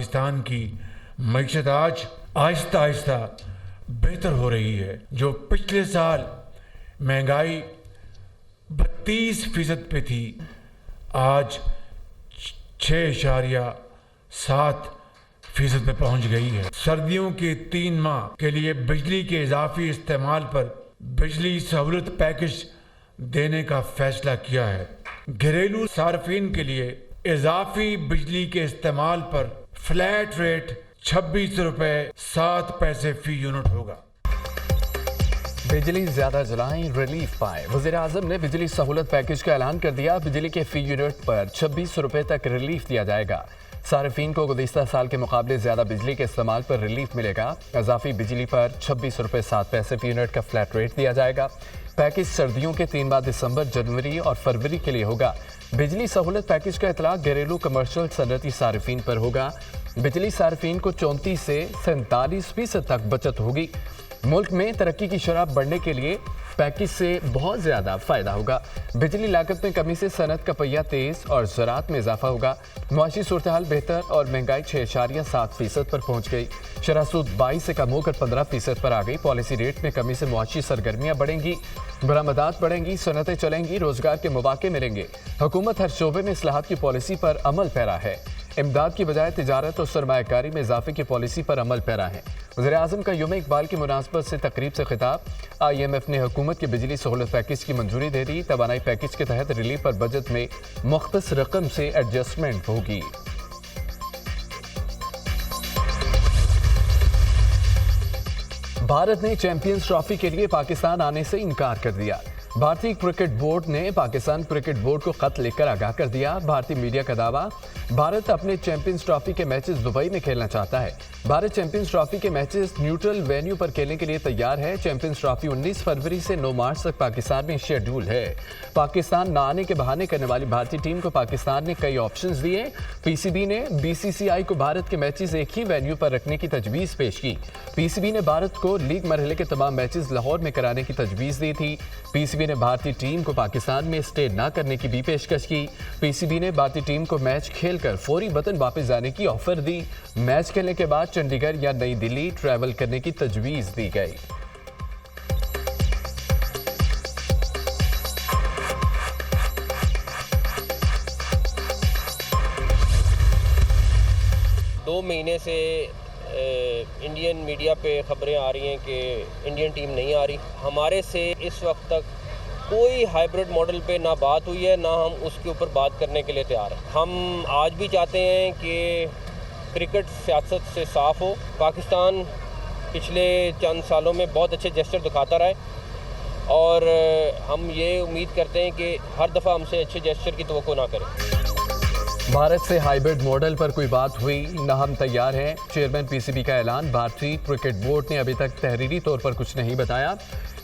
पाकिस्तान की मईशत आज आहिस्ता आहिस्ता बेहतर हो रही है। जो पिछले साल महंगाई 32% पे थी, आज 6.7% पे पहुंच गई है। सर्दियों के 3 माह के लिए बिजली के इजाफी इस्तेमाल पर बिजली सहूलत पैकेज देने का फैसला किया है। घरेलू सार्फिन के लिए इजाफी बिजली के इस्तेमाल पर फ्लैट रेट 26 रुपए 7 पैसे फी यूनिट होगा। बिजली ज्यादा जलाएं, रिलीफ पाए। वज़ीर-ए-आज़म ने बिजली सहूलत पैकेज का ऐलान कर दिया। बिजली के फी यूनिट पर 26 रुपए तक रिलीफ दिया जाएगा। सार्फिन को गुज़िश्ता साल के मुकाबले ज्यादा बिजली के इस्तेमाल पर रिलीफ मिलेगा। इजाफी बिजली पर 26 रुपए 7 पैसे फी यूनिट का फ्लैट रेट दिया जाएगा। पैकेज सर्दियों के 3 माह दिसंबर, जनवरी और फरवरी के लिए होगा। बिजली सहूलत पैकेज का इतलाक घरेलू, कमर्शियल, सनअती सार्फिन पर होगा। बिजली सार्फिन को 34 से 47% तक बचत होगी। मुल्क में तरक्की की शरह बढ़ने के लिए पैकेज से बहुत ज़्यादा फ़ायदा होगा। बिजली लागत में कमी से सनत का पहिया तेज़ और ज़राअत में इजाफा होगा। मुआशी सूरत हाल बेहतर और महंगाई 6.7% पर पहुँच गई। शरह सूद 22 से कम होकर 15% पर आ गई। पॉलिसी रेट में कमी से मुआशी सरगर्मियाँ बढ़ेंगी, बरामदात बढ़ेंगी, सनतें चलेंगी, रोजगार के मौके मिलेंगे। हुकूमत हर शोबे में इस्लाहात की पॉलिसी पर अमल पैरा है। इमदाद की बजाय तिजारत और सरमायाकारी में इजाफे की पॉलिसी पर अमल पैरा है। वज़ीर-ए-आज़म का यौम इकबाल की मुनासबत से तकरीब से खिताब। IMF ने हुकूमत के बिजली सहूलत पैकेज की मंजूरी दे दी। तवानाई पैकेज के तहत रिलीफ पर बजट में मुख्तस रकम से एडजस्टमेंट होगी। भारत ने चैंपियंस ट्रॉफी के लिए पाकिस्तान आने से इनकार कर दिया। भारतीय क्रिकेट बोर्ड ने पाकिस्तान क्रिकेट बोर्ड को खत लिखकर आगाह कर दिया। भारतीय मीडिया का दावा, भारत अपने चैंपियंस ट्रॉफी के मैचेस दुबई में खेलना चाहता है। भारत चैंपियंस ट्रॉफी के मैचेस न्यूट्रल वेन्यू पर खेलने के लिए तैयार है। चैंपियंस ट्रॉफी 19 फरवरी से 9 मार्च तक पाकिस्तान में शेड्यूल है। पाकिस्तान न आने के बहाने करने वाली भारतीय टीम को पाकिस्तान ने कई ऑप्शंस दिए। PCB ने BCCI को भारत के मैचेस एक ही वेन्यू पर रखने की तजवीज़ पेश की। PCB ने भारत को लीग मरहले के तमाम मैचेस लाहौर में कराने की तजवीज़ दी थी। PCB ने भारतीय टीम को पाकिस्तान में स्टे न करने की भी पेशकश की। PCB ने भारतीय टीम को मैच खेलकर फौरी वतन वापस जाने की ऑफर दी। मैच खेलने के बाद चंडीगढ़ या नई दिल्ली ट्रैवल करने की तजवीज़ दी गई। दो महीने से इंडियन मीडिया पे खबरें आ रही हैं कि इंडियन टीम नहीं आ रही। हमारे से इस वक्त तक कोई हाइब्रिड मॉडल पे ना बात हुई है, ना हम उसके ऊपर बात करने के लिए तैयार हैं। हम आज भी चाहते हैं कि क्रिकेट सियासत से साफ़ हो। पाकिस्तान पिछले चंद सालों में बहुत अच्छे जेस्चर दिखाता रहा है और हम ये उम्मीद करते हैं कि हर दफ़ा हमसे अच्छे जेस्चर की तवक्को ना करें। भारत से हाइब्रिड मॉडल पर कोई बात हुई न, हम तैयार हैं। चेयरमैन PCB का ऐलान। भारतीय क्रिकेट बोर्ड ने अभी तक तहरीरी तौर पर कुछ नहीं बताया।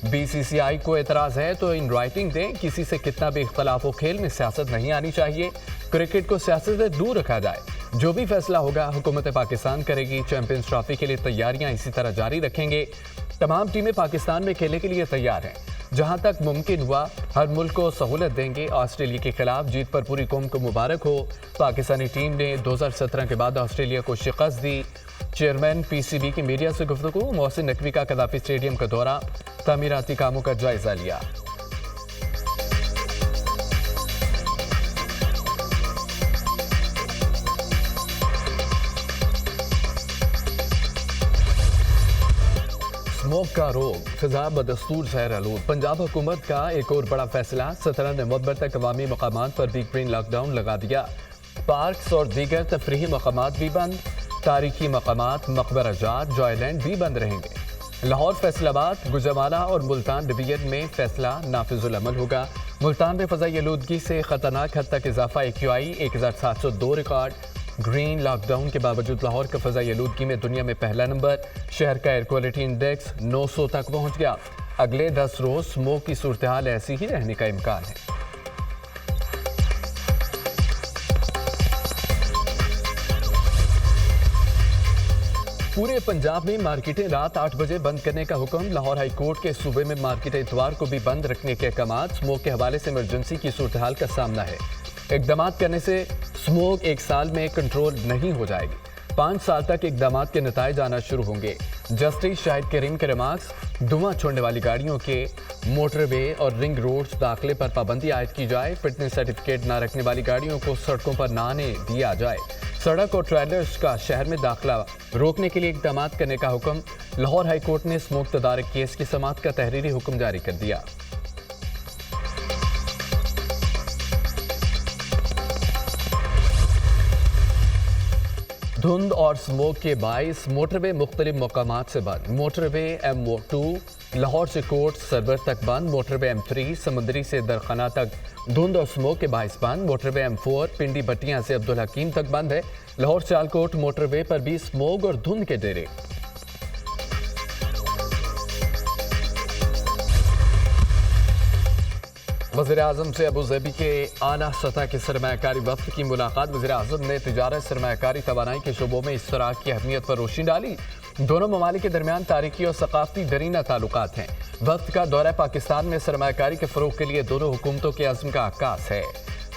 BCCI को एतराज़ है तो इन राइटिंग दें। किसी से कितना भी इख्तलाफ हो, खेल में सियासत नहीं आनी चाहिए। क्रिकेट को सियासत से दूर रखा जाए। जो भी फैसला होगा हुकूमत पाकिस्तान करेगी। चैंपियंस ट्रॉफी के लिए तैयारियां इसी तरह जारी रखेंगे। तमाम टीमें पाकिस्तान में खेलने के लिए तैयार हैं। जहां तक मुमकिन हुआ हर मुल्क को सहूलत देंगे। ऑस्ट्रेलिया के खिलाफ जीत पर पूरी कौम को मुबारक हो। पाकिस्तानी टीम ने 2017 के बाद ऑस्ट्रेलिया को शिकस्त दी। चेयरमैन PCB की मीडिया से गुफ्तगू। मोहसिन नकवी का कदाफी स्टेडियम का दौरा, तामीराती कामों का जायजा लिया। स्मोक का रोग, फिजा बदस्तूर शहर आलूद। पंजाब हुकूमत का एक और बड़ा फैसला। 17 नवंबर तक अवामी मकामात पर वीक प्रिंट लॉकडाउन लगा दिया। पार्क्स और दीगर तफरीही मकामात भी बंद। तारीखी मकामात, मकबरा जात, जॉयलैंड भी बंद रहेंगे। लाहौर, फैसलाबाद, गुजरावाला और मुल्तान डिवीजन में फैसला नाफिजुल अमल होगा। मुल्तान में फज़ाई आलूदगी से खतरनाक हद तक इजाफा। AQI 1702 record. ग्रीन लॉकडाउन के बावजूद लाहौर का फज़ाई आलूदगी में दुनिया में पहला नंबर। शहर का एयर क्वालिटी इंडेक्स 900 तक पहुँच गया। अगले 10 रोज स्मोक की सूरत हाल ऐसी ही रहने का इम्कान है। पूरे पंजाब में मार्केटें रात 8 बजे बंद करने का हुक्म। लाहौर हाई कोर्ट के सूबे में मार्केटें इतवार को भी बंद रखने के अहकाम। स्मोक के हवाले से इमरजेंसी की सूरत हाल का सामना है। इक़दाम करने से स्मोक 1 साल में कंट्रोल नहीं हो जाएगी। 5 साल तक इकदाम के नताइज आना शुरू होंगे। जस्टिस शाहिद करीम के रिमार्क्स, धुआं छोड़ने वाली गाड़ियों के मोटरवे और रिंग रोड्स दाखिले पर पाबंदी आयद की जाए। फिटनेस सर्टिफिकेट न रखने वाली गाड़ियों को सड़कों पर न आने दिया जाए। सड़क और ट्रेलर्स का शहर में दाखिला रोकने के लिए इकदाम करने का हुक्म। लाहौर हाई कोर्ट ने स्मोक तदारक केस की समाअत का तहरीरी हुक्म जारी कर दिया। धुंध और स्मोक के बाइस मोटरवे मुख्तलिफ मकामात से बंद। मोटरवे M2 लाहौर से कोट सरबर तक बंद। मोटरवे M3 समंदरी से दरखना तक धुंध और स्मोक के बाइस बंद। मोटरवे M4 पिंडी भट्टियां से अब्दुल हकीम तक बंद है। लाहौर सियालकोट मोटरवे पर भी स्मोक और धुंध के डेरे। वज़ीर-ए-आज़म से अबू धाबी के आला सतह के सरमायाकारी वफ्द की मुलाकात। वज़ीर-ए-आज़म ने तिजारत, सरमायाकारी, तवानाई के शोबों में इश्तराक की अहमियत पर रोशनी डाली। दोनों ममालिक के दरमियान तारीखी और सकाफती दरीना ताल्लुकात हैं। वफ्द का दौरा पाकिस्तान में सरमायाकारी के फ़रोग़ के लिए दोनों हुकूमतों के अज़्म का आकाश है।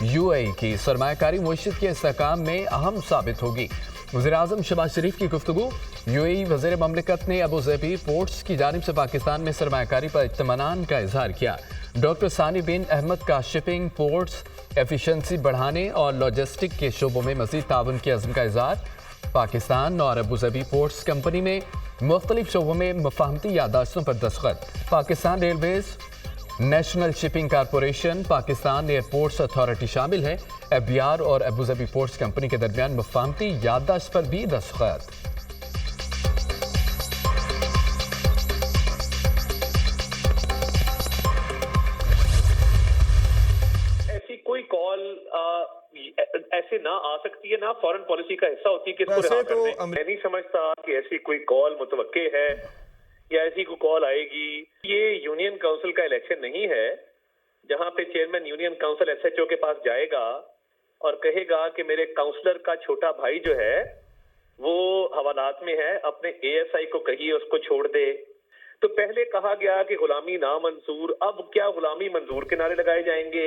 UAE की सरमायाकारी मुईशत के इस्तेहकाम में अहम साबित होगी। वज़ीर-ए-आज़म शहबाज शरीफ की गुफ्तगू। UAE वज़ीर ममलिकत ने अबू धाबी पोर्ट्स की जानिब से पाकिस्तान में सरमायाकारी पर इत्मीनान का इजहार किया। डॉक्टर सानी बिन अहमद का शिपिंग, पोर्ट्स, एफिशिएंसी बढ़ाने और लॉजिस्टिक के शोबों में मज़ीद ताउन के अज़्म का इजहार। पाकिस्तान और अबू धाबी पोर्ट्स कंपनी में मुख्तलिफ शोबों में मफाहमती यादाश्तों पर दस्तखत। Pakistan railways, national shipping corporation, Pakistan airports authority शामिल है। FBR और अबू धाबी पोर्ट्स कंपनी के दरमियान मफाहमती यादाश्त पर भी दस्तखत। कोई कॉल ऐसे ना आ सकती है, ना फॉरेन पॉलिसी का हिस्सा होती है कि इसको रिहा कर दें। मैं नहीं समझता कि ऐसी कोई कॉल मुतवक्के है या ऐसी कोई कॉल आएगी। ये यूनियन काउंसिल का इलेक्शन नहीं है जहां पे चेयरमैन यूनियन काउंसिल SHO के पास जाएगा और कहेगा कि मेरे काउंसलर का छोटा भाई जो है वो हवालात में है, अपने ASI को कहिए उसको छोड़ दे। तो पहले कहा गया कि गुलामी नामंजूर, अब क्या गुलामी मंजूर के नारे लगाए जाएंगे?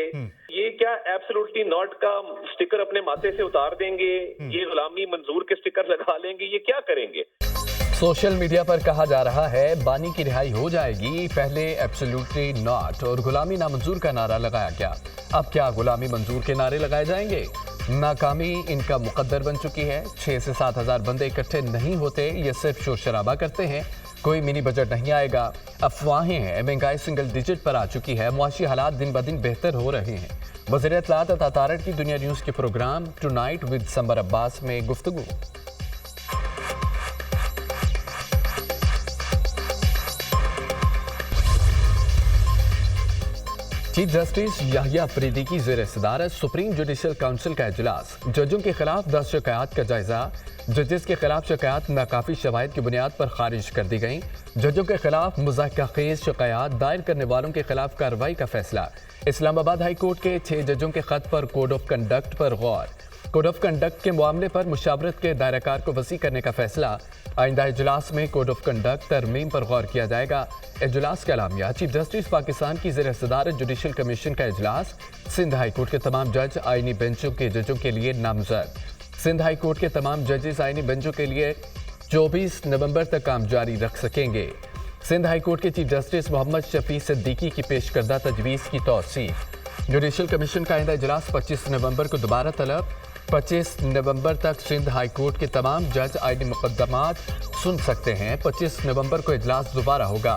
ये क्या एब्सोल्युटली नॉट का स्टिकर अपने माथे से उतार देंगे? ये गुलामी मंजूर के स्टिकर लगा लेंगे? ये क्या करेंगे? सोशल मीडिया पर कहा जा रहा है बानी की रिहाई हो जाएगी। पहले एब्सोल्युटली नॉट और गुलामी नामंजूर का नारा लगाया गया। अब क्या गुलामी मंजूर के नारे लगाए जाएंगे? नाकामी इनका मुकद्दर बन चुकी है। 6 से 7 हज़ार बंदे इकट्ठे नहीं होते, ये सिर्फ शोर शराबा करते हैं। कोई मिनी बजट नहीं आएगा, अफवाहें हैं। महंगाई सिंगल डिजिट पर आ चुकी है। मुआशी हालात दिन ब दिन बेहतर हो रहे हैं। वज़ीर इत्तलात अता तारड़ की दुनिया न्यूज़ के programme tonight with Samar Abbas में गुफ्तगू। चीफ जस्टिस याहिया अफरीदी की ज़ेर सदारत सुप्रीम जुडिशल काउंसिल का इजलास। जजों के खिलाफ 10 शिकायत का जायजा। जजेस के खिलाफ शिकायत नाकाफी शवाहिद की बुनियाद पर खारिज कर दी गई। जजों के खिलाफ मुज़ाहिरा-खेज़ शिकायत दायर करने वालों के खिलाफ कार्रवाई का फैसला। इस्लामाबाद हाई कोर्ट के 6 जजों के खत पर कोड ऑफ कंडक्ट पर गौर। कोड ऑफ कंडक्ट के मामले पर मुशावरत के दायराकार को वसी करने का फैसला। आइंदा इजलास में कोड ऑफ कंडक्ट तरमीम पर गौर किया जाएगा। इजलास का एलामिया। चीफ जस्टिस पाकिस्तान की ज़ेर सदारत जुडिशल कमीशन का इजलास। सिंध हाई कोर्ट के तमाम जज आईनी बेंचों के जजों के लिए नामजद। सिंध हाई कोर्ट के तमाम जजेस आईनी बेंचों के लिए 24 नवंबर तक काम जारी रख सकेंगे। सिंध हाई कोर्ट के चीफ जस्टिस मोहम्मद शफी सिद्दीकी की पेश करदा तजवीज़ की तौसीफ। जुडिशल कमीशन का आइंदा इजलास 25 नवंबर को दोबारा तलब। 25 नवंबर तक सिंध हाई कोर्ट के तमाम जज आईनी मुकदमात सुन सकते हैं। 25 नवंबर को इजलास दोबारा होगा।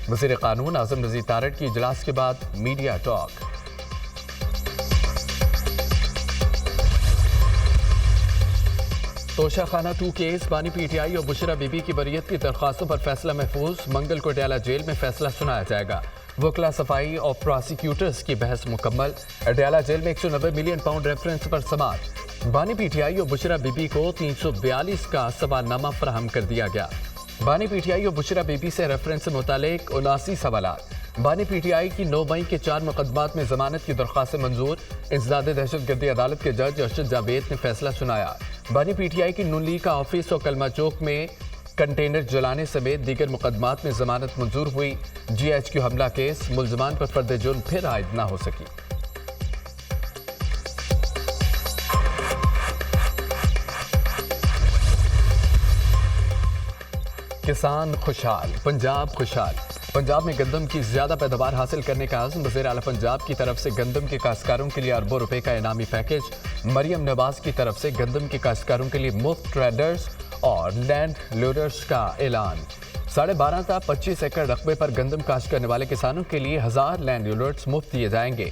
वज़ीर कानून आज़म नज़ीर तारड़ की इजलास के बाद मीडिया टॉक। तोशाखाना 2 केस, बानी PTI और बुशरा बीबी की बरियत की दरख्वास्तों पर फैसला महफूज। मंगल को अडयाला जेल में फैसला सुनाया जाएगा। वकला सफाई और प्रोसिक्यूटर्स की बहस मुकम्मल। अडयाला जेल में 190 मिलियन पाउंड रेफरेंस पर समाअत। बानी PTI और बुशरा बीबी को 342 का सवालनामा फराहम कर दिया गया। बानी PTI और बुशरा बीबी से रेफरेंस से मुतालिक 79 सवालात। बानी PTI की 9 मई के 4 मुकदमात में जमानत की दरख्वास्त मंजूर। इंसदाद दहशतगर्दी अदालत के जज अरशद जावेद ने फैसला सुनाया। बानी PTI की नून लीग का ऑफिस और कलमा चौक में कंटेनर जलाने समेत दीगर मुकदमात में जमानत मंजूर हुई। GHQ हमला केस, मुल्जमान पर फर्द जुर्म फिर आयद न हो सकी। किसान खुशहाल, पंजाब खुशहाल। पंजाब में गंदम की ज्यादा पैदावार हासिल करने का आज़म। वज़ीर आला पंजाब की तरफ से गंदम के काश्तकारों के लिए अरबों रुपए का इनामी पैकेज। मरियम नवाज की तरफ से गंदम के काश्तकारों के लिए मुफ्त ट्रेडर्स और लैंड लोडर्स का ऐलान। 12.5 था 25 एकड़ रकबे पर गंदम काश्त करने वाले किसानों के लिए 1000 लैंड लोडर्स मुफ्त दिए जाएंगे।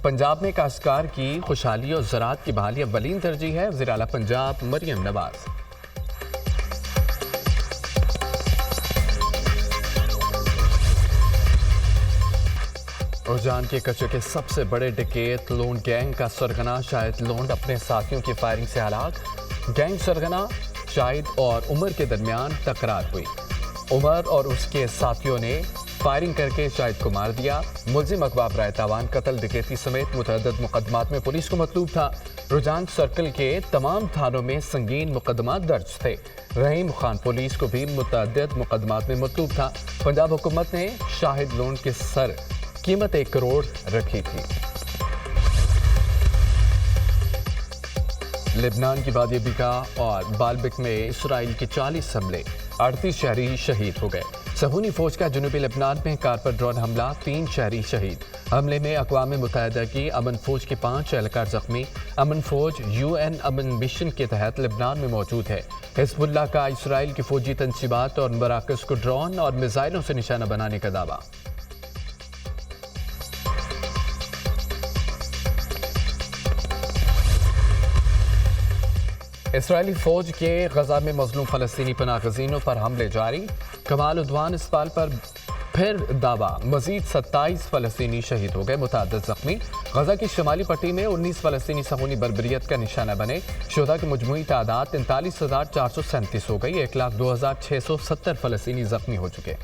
पंजाब में काश्तकार की खुशहाली और ज़राअत की बहाली अव्वलीन तरजीह है। वज़ीर आला पंजाब मरियम नवाज। रुझान के कच्चे के सबसे बड़े डकैत लोन गैंग का सरगना शाहिद लोंड अपने साथियों की फायरिंग से हलाक। गैंग सरगना शाहिद और उमर के दरमियान तकरार हुई। उमर और उसके साथियों ने फायरिंग करके शाहिद को मार दिया। मुलजिम अकबाब राय तावान कत्ल डकैती समेत मुतअद्दिद मुकदमात में पुलिस को मतलूब था। रुझान सर्कल के तमाम थानों में संगीन मुकदमा दर्ज थे। रहीम खान पुलिस को भी मुतअद्दिद मुकदमात में मतलूब था। पंजाब हुकूमत ने शाहिद लोन के सर कीमत 1 करोड़ रखी थी। लेबनान की वादी बिका और बालबिक में इसराइल के 40 हमले, 38 शहरी शहीद हो गए। सहूनी फौज का जनूबी लेबनान में कार पर ड्रोन हमला, 3 शहरी शहीद। हमले में अक़वाम मुत्तहिदा की अमन फौज के 5 एहलकार जख्मी। अमन फौज UN अमन मिशन के तहत लेबनान में मौजूद है। हिज़्बुल्लाह का इसराइल की फौजी तंसीबात और मराकज़ को ड्रोन और मिसाइलों से निशाना बनाने का दावा। इसराइली फौज के गजा में मजलूम फलस्तीनी पनागज़ीनों पर हमले जारी। कमाल उद्वान इस्पाल पर फिर दावा, मजीद 27 फलस्तीनी शहीद हो गए, मुतअद्दिद जख्मी। गजा की शमाली पट्टी में 19 फलस्तीनी सहूनी बर्बरियत का निशाना बने। शुहदा की मजमूई तादाद 43,437 हो गई। 1,02,670 फलस्तीनी जख्मी हो चुके।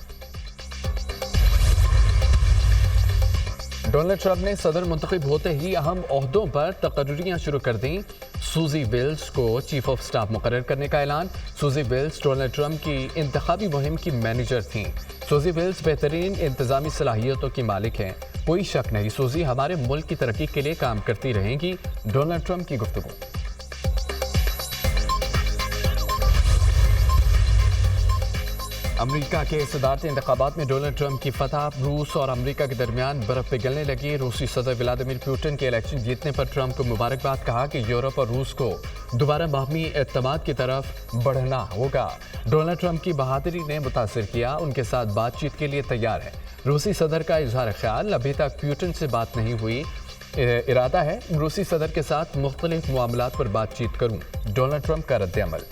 डोनाल्ड ट्रंप ने सदर मुंतखब होते ही अहम ओहदों पर तकर्रियां शुरू कर दी। सूजी विल्स को चीफ ऑफ स्टाफ मुकर्रर करने का ऐलान। सूजी विल्स डोनाल्ड ट्रंप की इंतखाबी मुहिम की मैनेजर थीं। सूजी विल्स बेहतरीन इंतजामी सलाहियतों की मालिक हैं, कोई शक नहीं। सूजी हमारे मुल्क की तरक्की के लिए काम करती रहेंगी। डोनाल्ड ट्रंप की गुफ्तगू। अमेरिका के सदारती इंतखाबात में डोनाल्ड ट्रंप की फतह। रूस और अमेरिका के दरमियान बर्फ पिघलने लगी। रूसी सदर व्लादिमीर पुतिन के इलेक्शन जीतने पर ट्रंप को मुबारकबाद। कहा कि यूरोप और रूस को दोबारा बाहमी एतमाद की तरफ बढ़ना होगा। डोनाल्ड ट्रंप की बहादुरी ने मुतासिर किया, उनके साथ बातचीत के लिए तैयार है। रूसी सदर का इजहार ख्याल, अभी तक पुतिन से बात नहीं हुई, इरादा है रूसी सदर के साथ मुख्तलिफ मामलात पर बातचीत करूं। डोनाल्ड ट्रंप का रद्द अमल।